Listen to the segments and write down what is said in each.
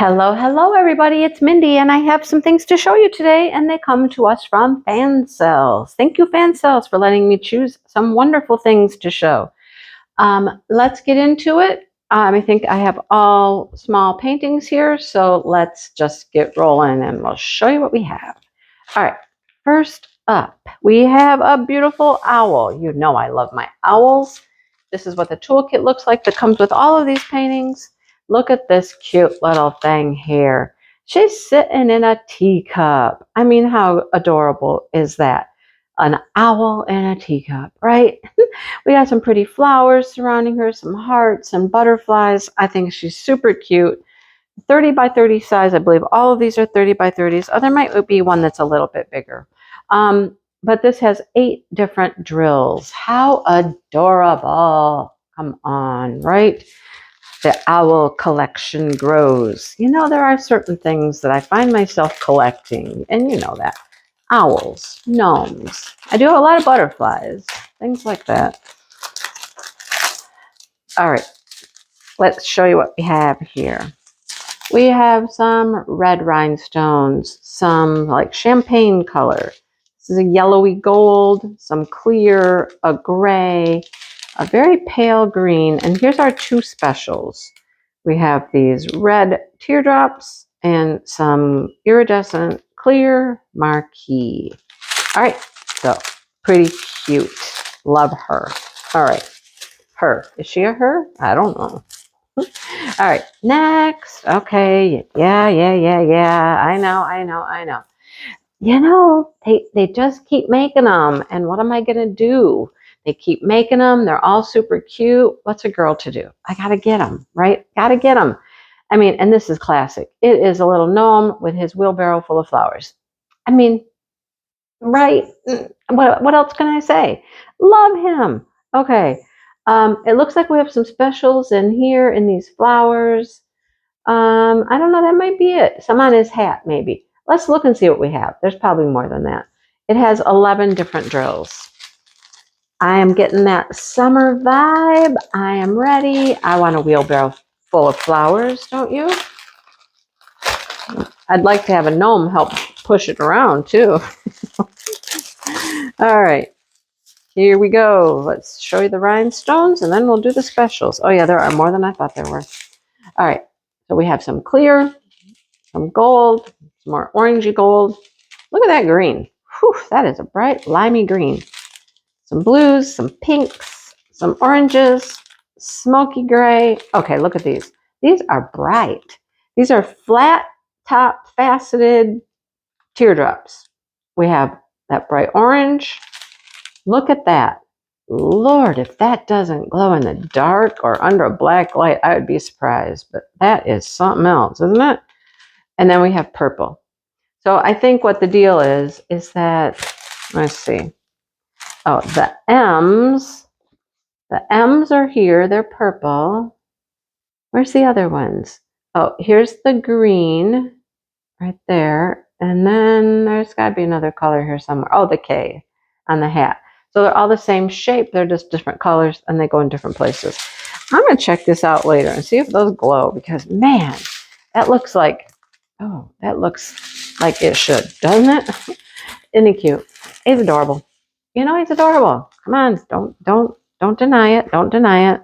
Hello, everybody. It's Mindy, and I have some things to show you today, and they come to us from Fansells. Thank you, Fansells, for letting me choose some wonderful things to show. Let's get into it. I think I have all small paintings here, so let's just get rolling, and we'll show you what we have. All right, first up, we have a beautiful owl. You know I love my owls. This is what the toolkit looks like that comes with all of these paintings. Look at this cute little thing here. She's sitting in a teacup. I mean, how adorable is that? An owl in a teacup, right? We got some pretty flowers surrounding her, some hearts and butterflies. I think she's super cute. 30 by 30 size, I believe all of these are 30 by 30s. Oh, there might be one that's a little bit bigger. But this has 8 different drills. How adorable. Come on, right? The owl collection grows. You know, there are certain things that I find myself collecting, and you know that. Owls, gnomes. I do have a lot of butterflies, things like that. All right, let's show you what we have here. We have some red rhinestones, some like champagne color. This is a yellowy gold, some clear, a gray, a very pale green, and here's our 2 specials. We have these red teardrops and some iridescent clear marquee. All right, so pretty cute. Love her. All right, her. Is she a her? I don't know. All right, next. Okay, yeah. I know. You know, they just keep making them, and what am I going to do? They keep making them. They're all super cute. What's a girl to do? I got to get them, right? Got to get them. I mean, and this is classic. It is a little gnome with his wheelbarrow full of flowers. I mean, right? What else can I say? Love him. Okay. It looks like we have some specials in here in these flowers. I don't know. That might be it. Some on his hat, maybe. Let's look and see what we have. There's probably more than that. It has 11 different drills. I am getting that summer vibe. I am ready. I want a wheelbarrow full of flowers, don't you? I'd like to have a gnome help push it around too. All right, here we go. Let's show you the rhinestones and then we'll do the specials. Oh yeah, there are more than I thought there were. All right, so we have some clear, some gold, some more orangey gold. Look at that green. Whew, that is a bright limey green. Some blues, some pinks, some oranges, smoky gray. Okay, look at these. These are bright. These are flat top faceted teardrops. We have that bright orange. Look at that. Lord, if that doesn't glow in the dark or under a black light, I would be surprised. But that is something else, isn't it? And then we have purple. So I think what the deal is that, let's see. Oh, the M's are here. They're purple. Where's the other ones? Oh, here's the green right there. And then there's got to be another color here somewhere. Oh, the K on the hat. So they're all the same shape. They're just different colors and they go in different places. I'm going to check this out later and see if those glow because, man, that looks like, oh, that looks like it should, doesn't it? Isn't he cute? He's adorable. You know, he's adorable. Come on, don't deny it. Don't deny it.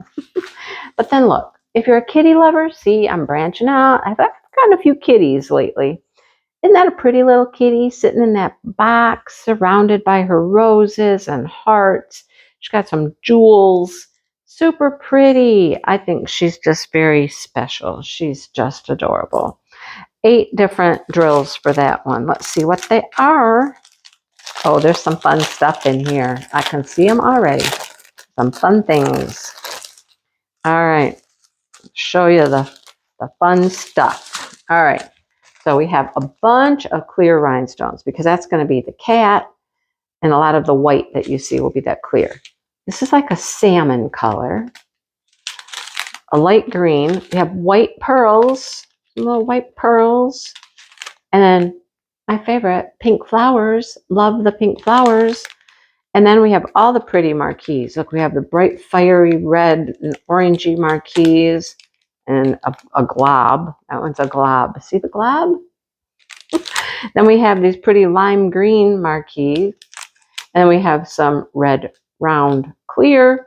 But then look, if you're a kitty lover, see, I'm branching out. I've gotten a few kitties lately. Isn't that a pretty little kitty sitting in that box surrounded by her roses and hearts? She's got some jewels. Super pretty. I think she's just very special. She's just adorable. 8 different drills for that one. Let's see what they are. Oh, there's some fun stuff in here. I can see them already. Some fun things. All right. Show you the fun stuff. All right. So we have a bunch of clear rhinestones because that's going to be the cat and a lot of the white that you see will be that clear. This is like a salmon color. A light green. We have white pearls. Little white pearls. And then my favorite, pink flowers. Love the pink flowers. And then we have all the pretty marquees. Look, we have the bright fiery red and orangey marquees. and a glob. That one's a glob. See the glob? Then we have these pretty lime green marquees. And we have some red round clear,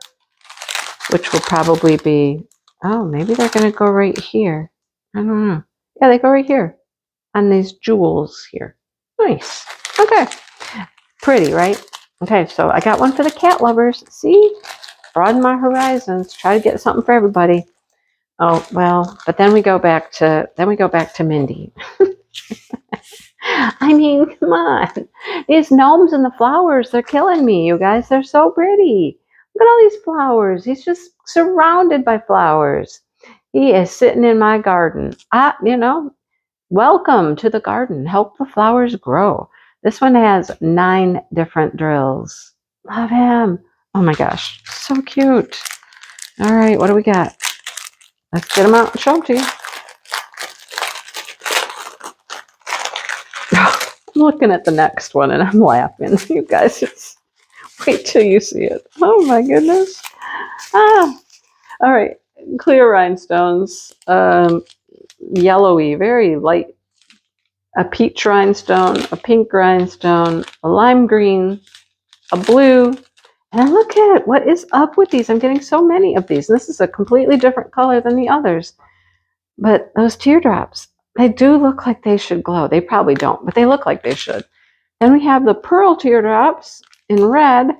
which will probably be, oh, maybe they're going to go right here. I don't know. Yeah, they go right here on these jewels here. Nice. Okay. Pretty, right? Okay, so I got one for the cat lovers. See? Broaden my horizons. Try to get something for everybody. Oh, well, but then we go back to Mindy. I mean, come on. These gnomes and the flowers, they're killing me, you guys. They're so pretty. Look at all these flowers. He's just surrounded by flowers. He is sitting in my garden. Welcome to the garden. Help the flowers grow. This one has 9 different drills. Love him. Oh my gosh, so cute. All right, what do we got? Let's get them out and show them to you. I'm looking at the next one and I'm laughing. You guys, just wait till you see it. Oh my goodness. All right, clear rhinestones. Yellowy, very light. A peach rhinestone, a pink rhinestone, a lime green, a blue. And look at what is up with these. I'm getting so many of these. And this is a completely different color than the others. But those teardrops, they do look like they should glow. They probably don't, but they look like they should. Then we have the pearl teardrops in red.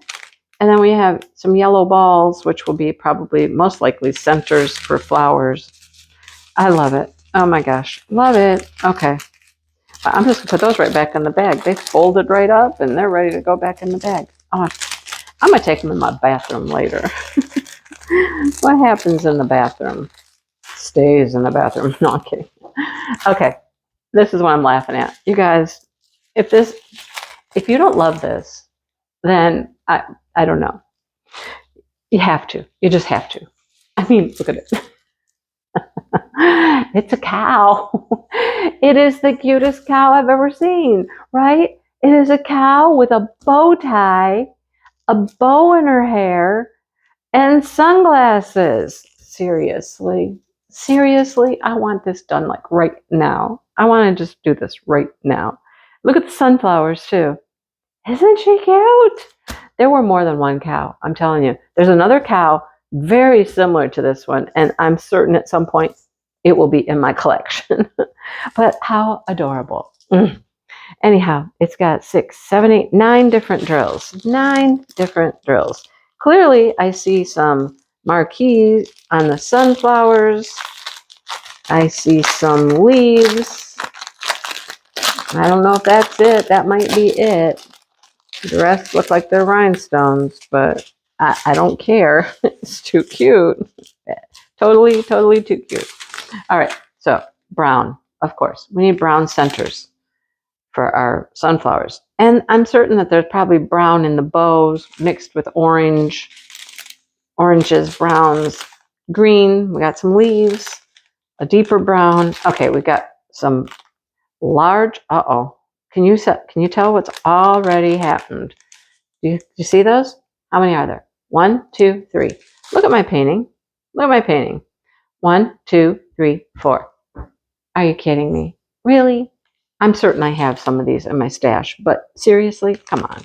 And then we have some yellow balls, which will be probably most likely centers for flowers. I love it. Oh my gosh. Love it. Okay. I'm just going to put those right back in the bag. They folded right up and they're ready to go back in the bag. Oh, I'm going to take them in my bathroom later. What happens in the bathroom stays in the bathroom. No, I'm kidding. Okay. This is what I'm laughing at. You guys, if you don't love this, then I don't know. You have to. You just have to. I mean, look at it. It's a cow. It is the cutest cow I've ever seen, right? It is a cow with a bow tie, a bow in her hair, and sunglasses. Seriously. Seriously, I want this done like right now. I want to just do this right now. Look at the sunflowers too. Isn't she cute? There were more than one cow, I'm telling you. There's another cow very similar to this one, and I'm certain at some point it will be in my collection. But how adorable. Anyhow, it's got 6, 7, 8, 9 different drills. 9 different drills. Clearly, I see some marquees on the sunflowers. I see some leaves. I don't know if that's it. That might be it. The rest look like they're rhinestones, but I don't care. It's too cute. Totally, totally too cute. All right, so brown, of course. We need brown centers for our sunflowers. And I'm certain that there's probably brown in the bows mixed with orange, oranges, browns, green. We got some leaves, a deeper brown. Okay, we got some large, Can you tell what's already happened? Do you see those? How many are there? 1, 2, 3. Look at my painting. Look at my painting. 1, 2, 3, 4. Are you kidding me? Really? I'm certain I have some of these in my stash, but seriously, come on.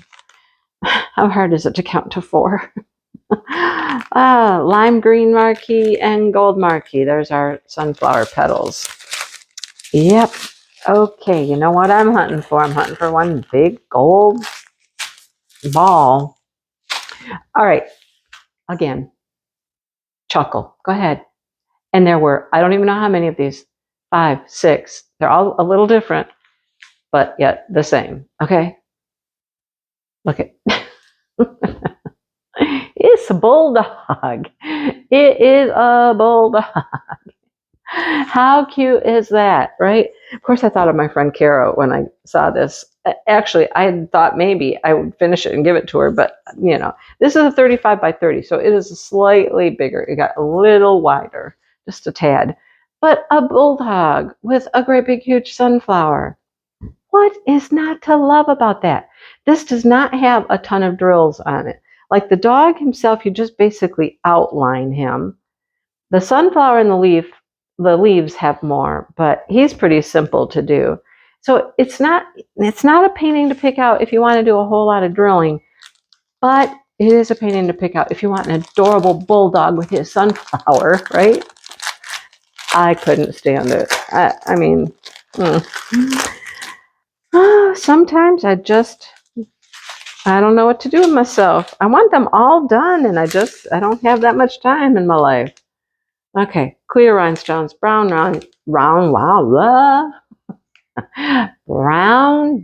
How hard is it to count to 4? Lime green marquee and gold marquee. There's our sunflower petals. Yep. Okay, you know what I'm hunting for? I'm hunting for one big gold ball. All right. Again, chuckle. Go ahead. And there were, I don't even know how many of these. 5, 6. They're all a little different, but yet the same. Okay? Look at it's a bulldog. It is a bulldog. How cute is that, right? Of course, I thought of my friend Kara when I saw this. Actually, I thought maybe I would finish it and give it to her, but this is a 35 by 30, so it is slightly bigger. It got a little wider, just a tad. But a bulldog with a great big huge sunflower. What is not to love about that? This does not have a ton of drills on it. Like the dog himself, you just basically outline him. The sunflower and the leaf, the leaves have more, but he's pretty simple to do. So it's not a painting to pick out if you want to do a whole lot of drilling, but it is a painting to pick out if you want an adorable bulldog with his sunflower, right? I couldn't stand it. I mean, sometimes I don't know what to do with myself. I want them all done, and I don't have that much time in my life. Okay, clear rhinestones, brown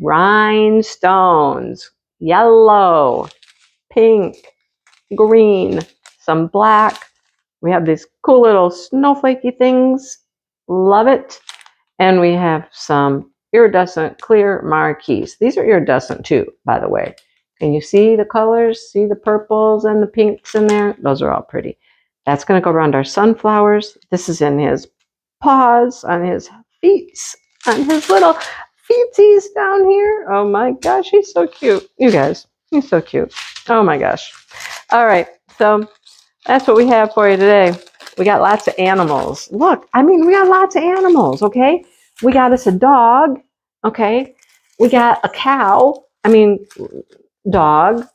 rhinestones, yellow, pink, green, some black. We have these cool little snowflakey things. Love it. And we have some iridescent clear marquise. These are iridescent too, by the way. Can you see the colors? See the purples and the pinks in there? Those are all pretty. That's going to go around our sunflowers. This is in his paws, on his feet, on his little feetsies down here. Oh my gosh, he's so cute. You guys, he's so cute. Oh my gosh. All right, so that's what we have for you today. We got lots of animals. Look, I mean, we got lots of animals, okay? We got us a dog, okay? We got a cow. I mean, dog,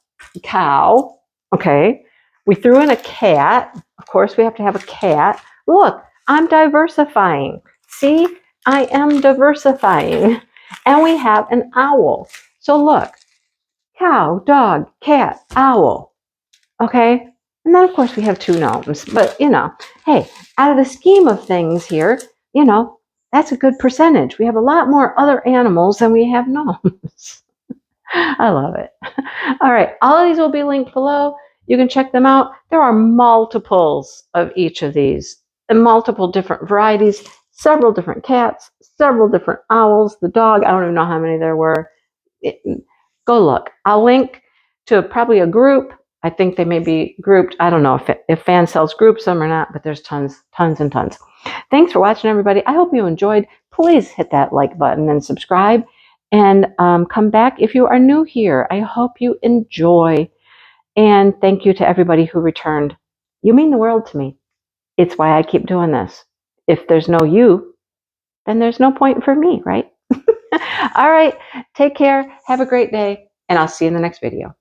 cow, okay? We threw in a cat. Of course, we have to have a cat. Look, I'm diversifying. See, I am diversifying. And we have an owl. So look, cow, dog, cat, owl, okay? And then, of course, we have 2 gnomes. But, you know, hey, out of the scheme of things here, you know, that's a good percentage. We have a lot more other animals than we have gnomes. I love it. All right, all of these will be linked below. You can check them out. There are multiples of each of these and multiple different varieties, several different cats, several different owls, the dog. I don't even know how many there were. Go look. I'll link to probably a group. I think they may be grouped. I don't know if Fansells groups them or not, but there's tons and tons. Thanks for watching, everybody. I hope you enjoyed. Please hit that like button and subscribe. And come back if you are new here. I hope you enjoy. And thank you to everybody who returned. You mean the world to me. It's why I keep doing this. If there's no you, then there's no point for me, right? All right. Take care. Have a great day. And I'll see you in the next video.